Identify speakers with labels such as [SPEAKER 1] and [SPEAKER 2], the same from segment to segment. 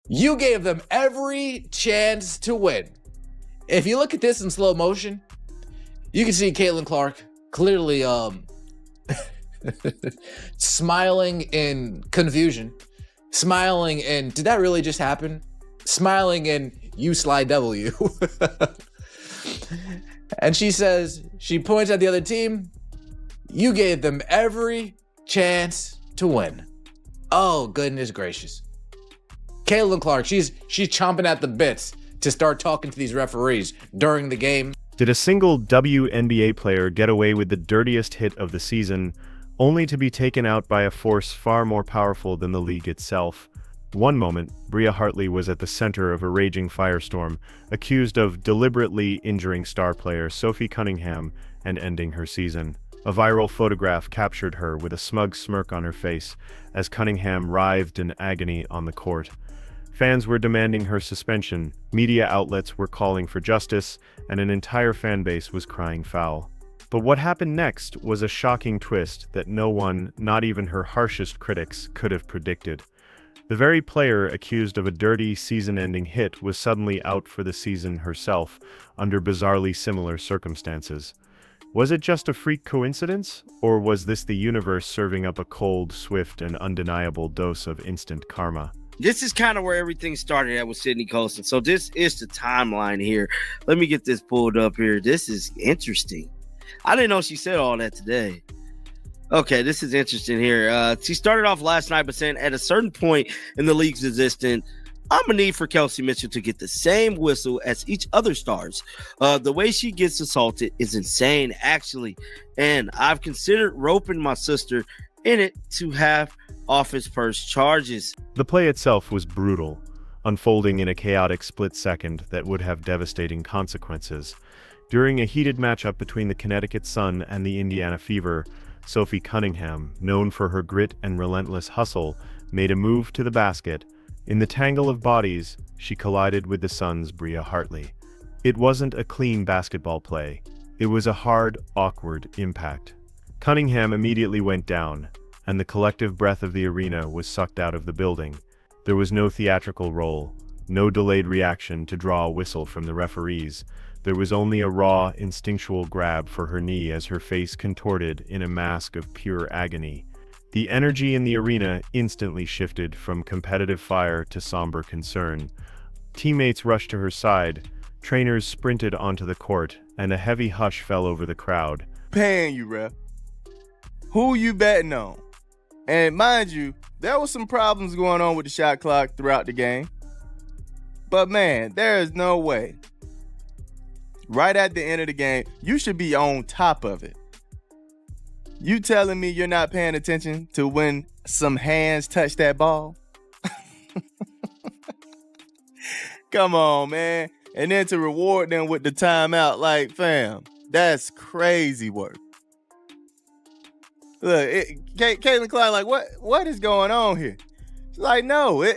[SPEAKER 1] You gave them every chance to win. If you look at this in slow motion, you can see Caitlin Clark clearly smiling in confusion, smiling in, did that really just happen? Smiling in, you slide W. And she says, she points at the other team, you gave them every chance to win. Oh, goodness gracious. Caitlin Clark, she's chomping at the bits to start talking to these referees during the game.
[SPEAKER 2] Did a single WNBA player get away with the dirtiest hit of the season, only to be taken out by a force far more powerful than the league itself? One moment, Bria Hartley was at the center of a raging firestorm, accused of deliberately injuring star player Sophie Cunningham and ending her season. A viral photograph captured her with a smug smirk on her face as Cunningham writhed in agony on the court. Fans were demanding her suspension, media outlets were calling for justice, and an entire fan base was crying foul. But what happened next was a shocking twist that no one, not even her harshest critics, could have predicted. The very player accused of a dirty, season-ending hit was suddenly out for the season herself, under bizarrely similar circumstances. Was it just a freak coincidence, or was this the universe serving up a cold, swift, and undeniable dose of instant karma?
[SPEAKER 3] This is kind of where everything started at with Sydney Colson. So this is the timeline here. Let me get this pulled up here. This is interesting. I didn't know she said all that today. Okay, this is interesting here. She started off last night by saying at a certain point in the league's existence, I'm going to need for Kelsey Mitchell to get the same whistle as each other stars. The way she gets assaulted is insane, actually. And I've considered roping my sister in it to have office purse charges.
[SPEAKER 2] The play itself was brutal, unfolding in a chaotic split second that would have devastating consequences. During a heated matchup between the Connecticut Sun and the Indiana Fever, Sophie Cunningham, known for her grit and relentless hustle, made a move to the basket. In the tangle of bodies, she collided with the Sun's Bria Hartley. It wasn't a clean basketball play. It was a hard, awkward impact. Cunningham immediately went down, and the collective breath of the arena was sucked out of the building. There was no theatrical roll, no delayed reaction to draw a whistle from the referees. There was only a raw, instinctual grab for her knee as her face contorted in a mask of pure agony. The energy in the arena instantly shifted from competitive fire to somber concern. Teammates rushed to her side, trainers sprinted onto the court, and a heavy hush fell over the crowd.
[SPEAKER 4] Paying you, ref. Who you betting on? And mind you, there was some problems going on with the shot clock throughout the game. But man, there is no way. Right at the end of the game, you should be on top of it. You telling me you're not paying attention to when some hands touch that ball? Come on, man. And then to reward them with the timeout, like, fam, that's crazy work. Look, Caitlin Clark, like, what is going on here? She's like, no. Look,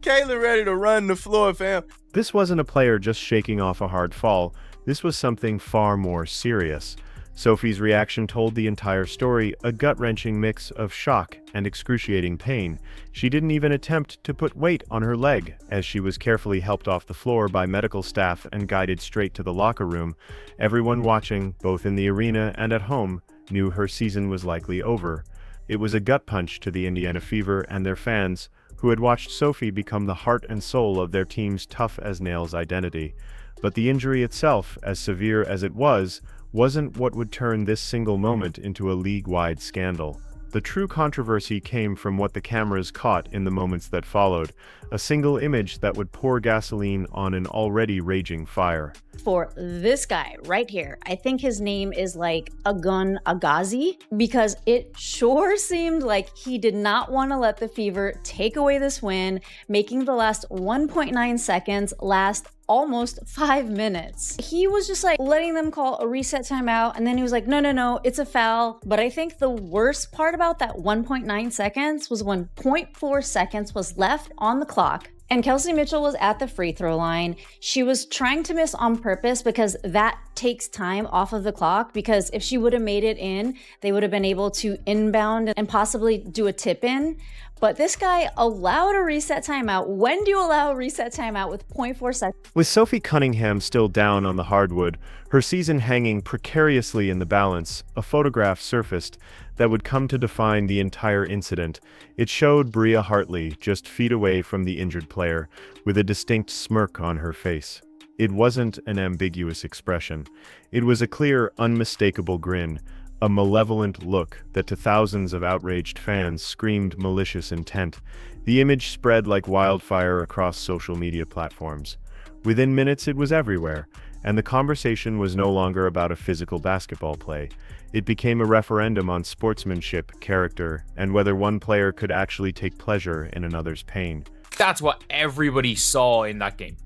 [SPEAKER 4] Caitlin ready to run the floor, fam.
[SPEAKER 2] This wasn't a player just shaking off a hard fall. This was something far more serious. Sophie's reaction told the entire story, a gut-wrenching mix of shock and excruciating pain. She didn't even attempt to put weight on her leg, as she was carefully helped off the floor by medical staff and guided straight to the locker room. Everyone watching, both in the arena and at home, knew her season was likely over. It was a gut punch to the Indiana Fever and their fans, who had watched Sophie become the heart and soul of their team's tough-as-nails identity. But the injury itself, as severe as it was, wasn't what would turn this single moment into a league-wide scandal. The true controversy came from what the cameras caught in the moments that followed, a single image that would pour gasoline on an already raging fire.
[SPEAKER 5] For this guy right here, I think his name is like Agun Agazi, because it sure seemed like he did not want to let the Fever take away this win, making the last 1.9 seconds last almost 5 minutes. He was just like letting them call a reset timeout, and then he was like, no, it's a foul. But I think the worst part about that 1.9 seconds was when 0.4 seconds was left on the clock, And Kelsey Mitchell was at the free throw line. She was trying to miss on purpose because that takes time off of the clock, because if she would have made it in, they would have been able to inbound and possibly do a tip in. But this guy allowed a reset timeout. When do you allow a reset timeout with 0.4 seconds?
[SPEAKER 2] With Sophie Cunningham still down on the hardwood, her season hanging precariously in the balance, a photograph surfaced that would come to define the entire incident. It showed Bria Hartley just feet away from the injured player, with a distinct smirk on her face. It wasn't an ambiguous expression. It was a clear, unmistakable grin, a malevolent look that to thousands of outraged fans screamed malicious intent. The image spread like wildfire across social media platforms. Within minutes, it was everywhere, and the conversation was no longer about a physical basketball play. It became a referendum on sportsmanship, character, and whether one player could actually take pleasure in another's pain.
[SPEAKER 6] That's what everybody saw in that game.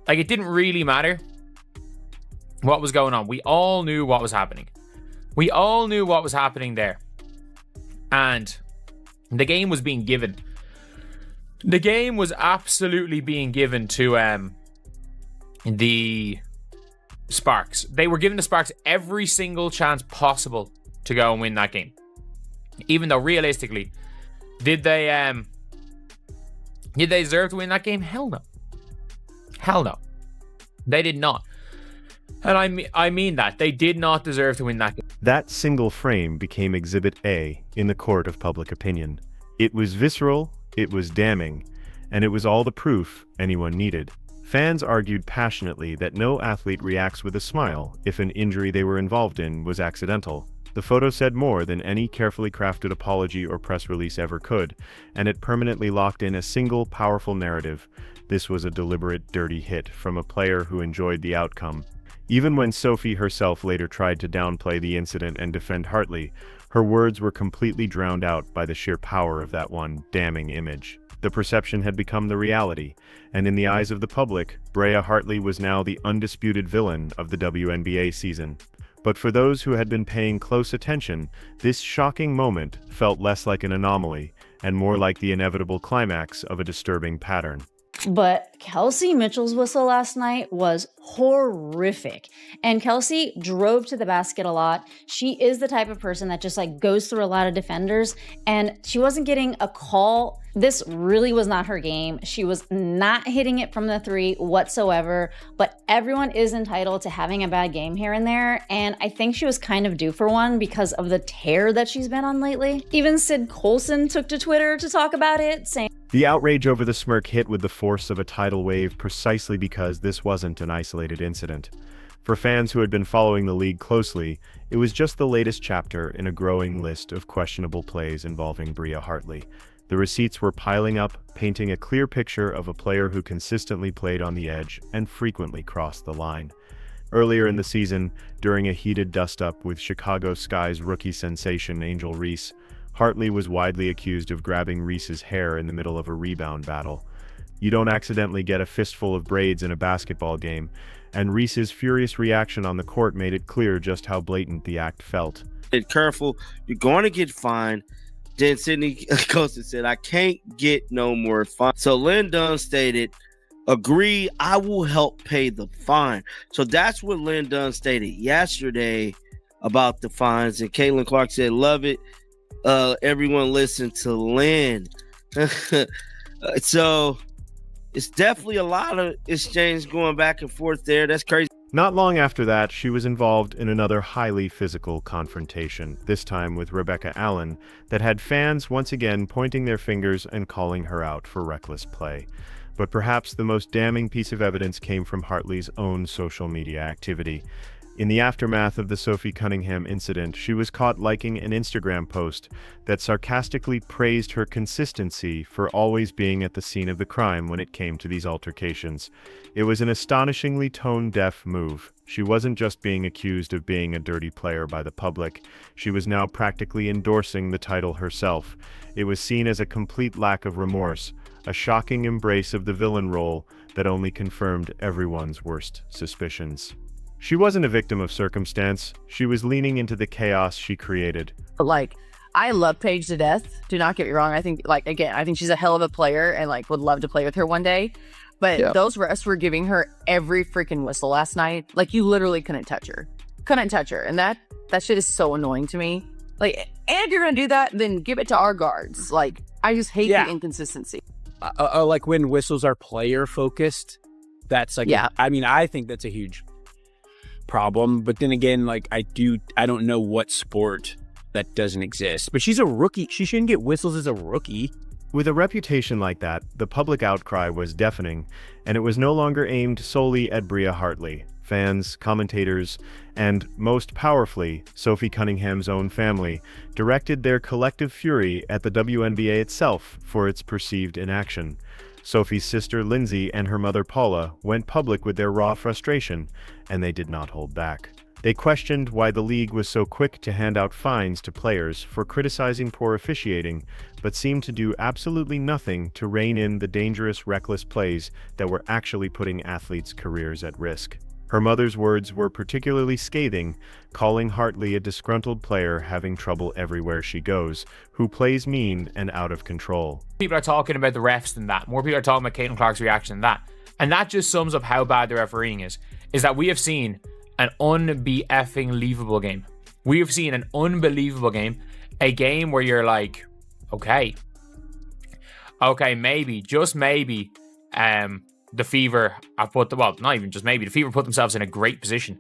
[SPEAKER 6] Like, it didn't really matter what was going on. We all knew what was happening. We all knew what was happening there. And the game was being given. The game was absolutely being given to the Sparks. They were giving the Sparks every single chance possible to go and win that game. Even though realistically, did they deserve to win that game? Hell no. Hell no. They did not. And I mean that. They did not deserve to win that game.
[SPEAKER 2] That single frame became Exhibit A in the court of public opinion. It was visceral, it was damning, and it was all the proof anyone needed. Fans argued passionately that no athlete reacts with a smile if an injury they were involved in was accidental. The photo said more than any carefully crafted apology or press release ever could, and it permanently locked in a single powerful narrative. This was a deliberate, dirty hit from a player who enjoyed the outcome. Even when Sophie herself later tried to downplay the incident and defend Hartley, her words were completely drowned out by the sheer power of that one damning image. The perception had become the reality, and in the eyes of the public, Bria Hartley was now the undisputed villain of the WNBA season. But for those who had been paying close attention, this shocking moment felt less like an anomaly and more like the inevitable climax of a disturbing pattern.
[SPEAKER 5] But Kelsey Mitchell's whistle last night was horrific. And Kelsey drove to the basket a lot. She is the type of person that just like goes through a lot of defenders, and she wasn't getting a call. This really was not her game. She was not hitting it from the three whatsoever, but everyone is entitled to having a bad game here and there. And I think she was kind of due for one because of the tear that she's been on lately. Even Sid Colson took to Twitter to talk about it, saying,
[SPEAKER 2] The outrage over the smirk hit with the force of a tidal wave precisely because this wasn't an isolated incident. For fans who had been following the league closely, it was just the latest chapter in a growing list of questionable plays involving Bria Hartley. The receipts were piling up, painting a clear picture of a player who consistently played on the edge and frequently crossed the line. Earlier in the season, during a heated dust-up with Chicago Sky's rookie sensation Angel Reese, Hartley was widely accused of grabbing Reese's hair in the middle of a rebound battle. You don't accidentally get a fistful of braids in a basketball game, and Reese's furious reaction on the court made it clear just how blatant the act felt.
[SPEAKER 3] Get careful, you're going to get fined. Then Sydney Colson said, I can't get no more fine. So Lynn Dunn stated, agree, I will help pay the fine. So that's what Lynn Dunn stated yesterday about the fines. And Caitlin Clark said, love it. Everyone listen to Lynn. So it's definitely a lot of exchange going back and forth there. That's crazy.
[SPEAKER 2] Not long after that, she was involved in another highly physical confrontation, this time with Rebecca Allen, that had fans once again pointing their fingers and calling her out for reckless play. But perhaps the most damning piece of evidence came from Hartley's own social media activity. In the aftermath of the Sophie Cunningham incident, she was caught liking an Instagram post that sarcastically praised her consistency for always being at the scene of the crime when it came to these altercations. It was an astonishingly tone-deaf move. She wasn't just being accused of being a dirty player by the public. She was now practically endorsing the title herself. It was seen as a complete lack of remorse, a shocking embrace of the villain role that only confirmed everyone's worst suspicions. She wasn't a victim of circumstance. She was leaning into the chaos she created.
[SPEAKER 7] Like, I love Paige to death. Do not get me wrong. I think, like, again, I think she's a hell of a player and, like, would love to play with her one day. But those refs were giving her every freaking whistle last night. Like, you literally couldn't touch her. And that shit is so annoying to me. Like, and if you're going to do that, then give it to our guards. Like, I just hate the inconsistency.
[SPEAKER 8] Like, when whistles are player focused, that's like, I mean, I think that's a huge problem. But then again, like, I don't know what sport that doesn't exist. But she's a rookie. She shouldn't get whistles as a rookie.
[SPEAKER 2] With a reputation like that, the public outcry was deafening, and it was no longer aimed solely at Bria Hartley. Fans, commentators, and, most powerfully, Sophie Cunningham's own family, directed their collective fury at the WNBA itself for its perceived inaction. Sophie's sister Lindsay and her mother Paula went public with their raw frustration, and they did not hold back. They questioned why the league was so quick to hand out fines to players for criticizing poor officiating, but seemed to do absolutely nothing to rein in the dangerous, reckless plays that were actually putting athletes' careers at risk. Her mother's words were particularly scathing, calling Hartley a disgruntled player having trouble everywhere she goes, who plays mean and out of control.
[SPEAKER 6] People are talking about the refs than that. More people are talking about Caitlin Clark's reaction than that. And that just sums up how bad the refereeing is that we have seen an unbelievable game. We have seen an unbelievable game. A game where you're like, okay, maybe, just maybe, the Fever have not even just maybe, the Fever put themselves in a great position.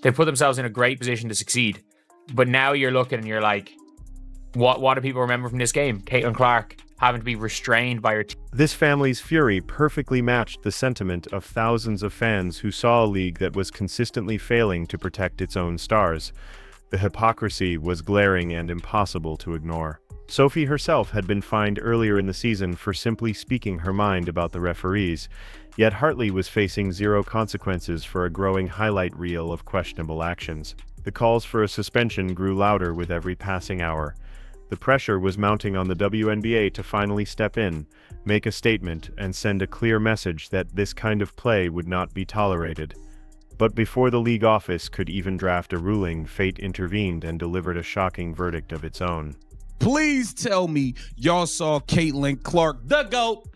[SPEAKER 6] They put themselves in a great position to succeed. But now you're looking and you're like, what do people remember from this game? Caitlin Clark having to be restrained by her team.
[SPEAKER 2] This family's fury perfectly matched the sentiment of thousands of fans who saw a league that was consistently failing to protect its own stars. The hypocrisy was glaring and impossible to ignore. Sophie herself had been fined earlier in the season for simply speaking her mind about the referees, yet Hartley was facing zero consequences for a growing highlight reel of questionable actions. The calls for a suspension grew louder with every passing hour. The pressure was mounting on the WNBA to finally step in, make a statement, and send a clear message that this kind of play would not be tolerated. But before the league office could even draft a ruling, fate intervened and delivered a shocking verdict of its own.
[SPEAKER 9] Please tell me y'all saw Caitlin Clark, the GOAT.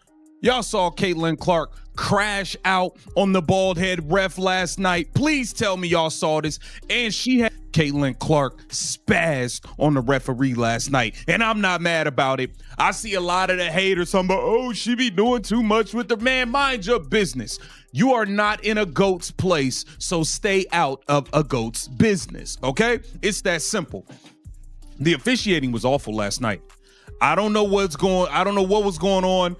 [SPEAKER 9] Y'all saw Caitlin Clark crash out on the bald head ref last night. Please tell me y'all saw this. And she had Caitlin Clark spazzed on the referee last night. And I'm not mad about it. I see a lot of the haters talking about, oh, she be doing too much with the man. Mind your business. You are not in a GOAT's place, so stay out of a GOAT's business, okay? It's that simple. The officiating was awful last night. I don't know what was going on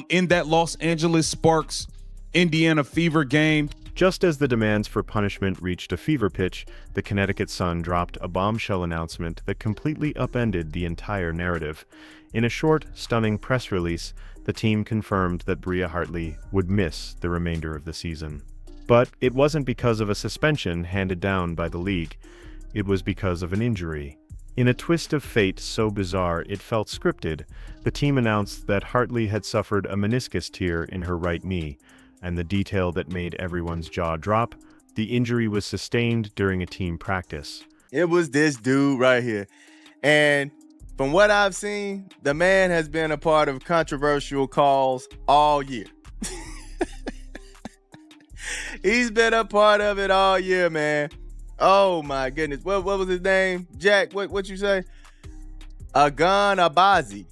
[SPEAKER 9] in that Los Angeles Sparks Indiana Fever game.
[SPEAKER 2] Just as the demands for punishment reached a fever pitch, the Connecticut Sun dropped a bombshell announcement that completely upended the entire narrative. In a short, stunning press release, the team confirmed that Bria Hartley would miss the remainder of the season. But it wasn't because of a suspension handed down by the league. It was because of an injury. In a twist of fate so bizarre it felt scripted, the team announced that Hartley had suffered a meniscus tear in her right knee, and the detail that made everyone's jaw drop, the injury was sustained during a team practice.
[SPEAKER 4] It was this dude right here. And from what I've seen, the man has been a part of controversial calls all year. He's been a part of it all year, man. Oh my goodness. What was his name? Jack, what you say? Agan Abazi.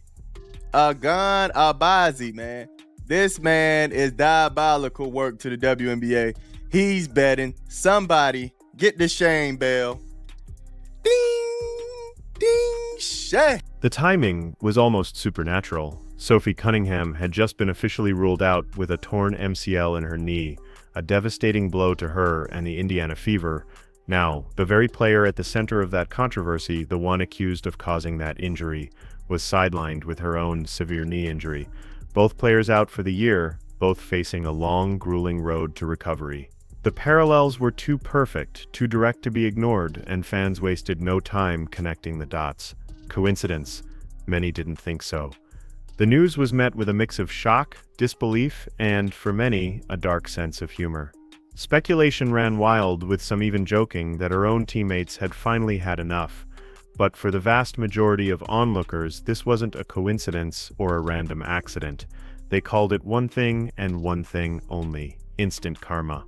[SPEAKER 4] Agan Abazi, man. This man is diabolical work to the WNBA. He's betting. Somebody get the shame bell. Ding, ding, shame.
[SPEAKER 2] The timing was almost supernatural. Sophie Cunningham had just been officially ruled out with a torn MCL in her knee, a devastating blow to her and the Indiana Fever. Now, the very player at the center of that controversy, the one accused of causing that injury, was sidelined with her own severe knee injury. Both players out for the year, both facing a long, grueling road to recovery. The parallels were too perfect, too direct to be ignored, and fans wasted no time connecting the dots. Coincidence? Many didn't think so. The news was met with a mix of shock, disbelief, and, for many, a dark sense of humor. Speculation ran wild, with some even joking that her own teammates had finally had enough. But for the vast majority of onlookers, this wasn't a coincidence or a random accident. They called it one thing and one thing only: instant karma.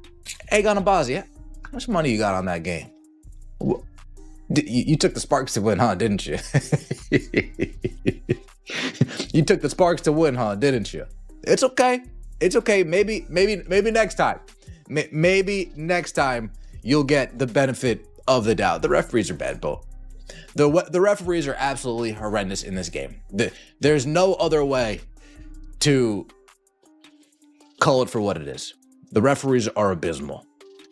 [SPEAKER 1] Hey, Ganabazi, how much money you got on that game? You took the Sparks to win, huh? Didn't you? You took the Sparks to win, huh? Didn't you? It's okay. It's okay. Maybe next time. Maybe next time you'll get the benefit of the doubt. The referees are bad, Bo. The referees are absolutely horrendous in this game. There's no other way to call it for what it is. The referees are abysmal.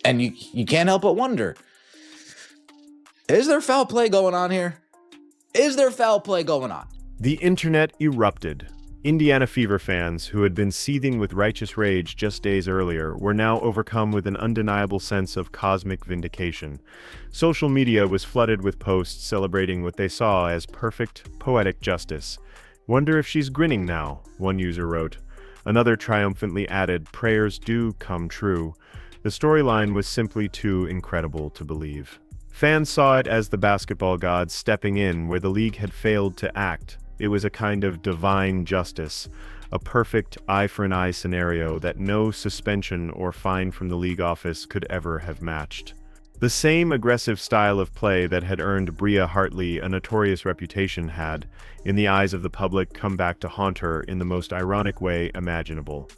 [SPEAKER 1] And you can't help but wonder, is there foul play going on here? Is there foul play going on?
[SPEAKER 2] The internet erupted. Indiana Fever fans, who had been seething with righteous rage just days earlier, were now overcome with an undeniable sense of cosmic vindication. Social media was flooded with posts celebrating what they saw as perfect, poetic justice. "Wonder if she's grinning now," one user wrote. Another triumphantly added, "Prayers do come true." The storyline was simply too incredible to believe. Fans saw it as the basketball gods stepping in where the league had failed to act. It was a kind of divine justice, a perfect eye-for-an-eye scenario that no suspension or fine from the league office could ever have matched. The same aggressive style of play that had earned Bria Hartley a notorious reputation had, in the eyes of the public, come back to haunt her in the most ironic way imaginable.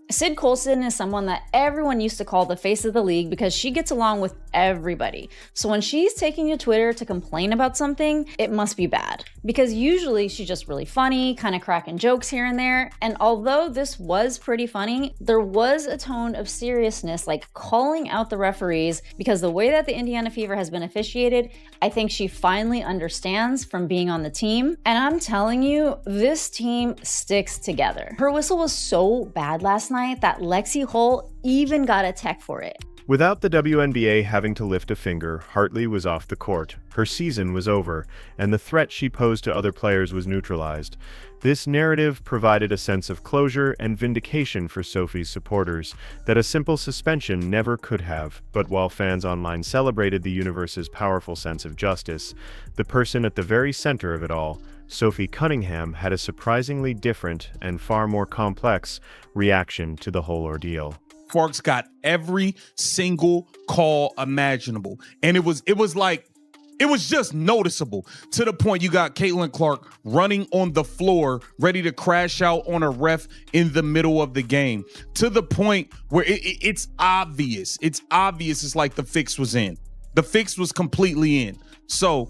[SPEAKER 5] Sid Colson is someone that everyone used to call the face of the league because she gets along with everybody. So when she's taking to Twitter to complain about something, it must be bad. Because usually she's just really funny, kind of cracking jokes here and there. And although this was pretty funny, there was a tone of seriousness, like calling out the referees, because the way that the Indiana Fever has been officiated, I think she finally understands from being on the team. And I'm telling you, this team sticks together. Her whistle was so bad last night that Lexi Hull even got a tech for it.
[SPEAKER 2] Without the WNBA having to lift a finger, Hartley was off the court. Her season was over, and the threat she posed to other players was neutralized. This narrative provided a sense of closure and vindication for Sophie's supporters that a simple suspension never could have. But while fans online celebrated the universe's powerful sense of justice, the person at the very center of it all, Sophie Cunningham, had a surprisingly different and far more complex reaction to the whole ordeal.
[SPEAKER 9] Sparks got every single call imaginable, and it was just noticeable, to the point you got Caitlin Clark running on the floor ready to crash out on a ref in the middle of the game, to the point where it's obvious. It's like the fix was in. The fix was completely in. So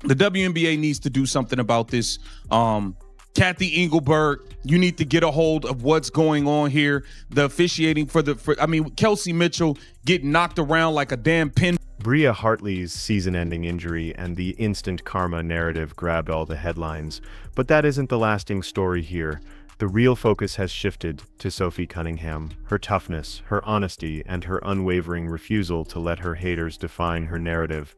[SPEAKER 9] the WNBA needs to do something about this. Kathy Engelberg, you need to get a hold of what's going on here. The officiating Kelsey Mitchell getting knocked around like a damn pin.
[SPEAKER 2] Bria Hartley's season-ending injury and the instant karma narrative grabbed all the headlines, but that isn't the lasting story here. The real focus has shifted to Sophie Cunningham, her toughness, her honesty, and her unwavering refusal to let her haters define her narrative.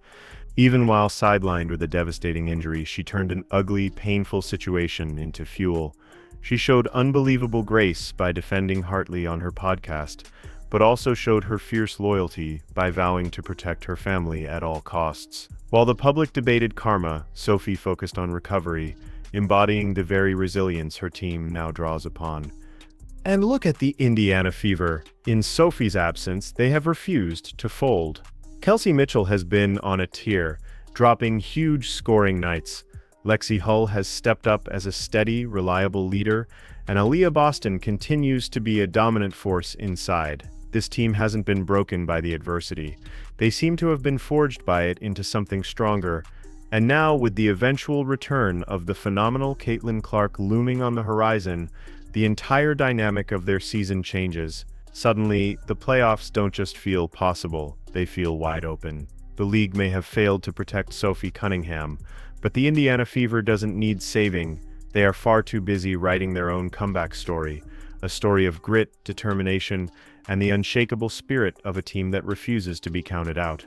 [SPEAKER 2] Even while sidelined with a devastating injury, she turned an ugly, painful situation into fuel. She showed unbelievable grace by defending Hartley on her podcast, but also showed her fierce loyalty by vowing to protect her family at all costs. While the public debated karma, Sophie focused on recovery, embodying the very resilience her team now draws upon. And look at the Indiana Fever. In Sophie's absence, they have refused to fold. Kelsey Mitchell has been on a tear, dropping huge scoring nights. Lexi Hull has stepped up as a steady, reliable leader, and Aaliyah Boston continues to be a dominant force inside. This team hasn't been broken by the adversity. They seem to have been forged by it into something stronger. And now, with the eventual return of the phenomenal Caitlin Clark looming on the horizon, the entire dynamic of their season changes. Suddenly, the playoffs don't just feel possible, they feel wide open. The league may have failed to protect Sophie Cunningham, but the Indiana Fever doesn't need saving. They are far too busy writing their own comeback story, a story of grit, determination, and the unshakable spirit of a team that refuses to be counted out.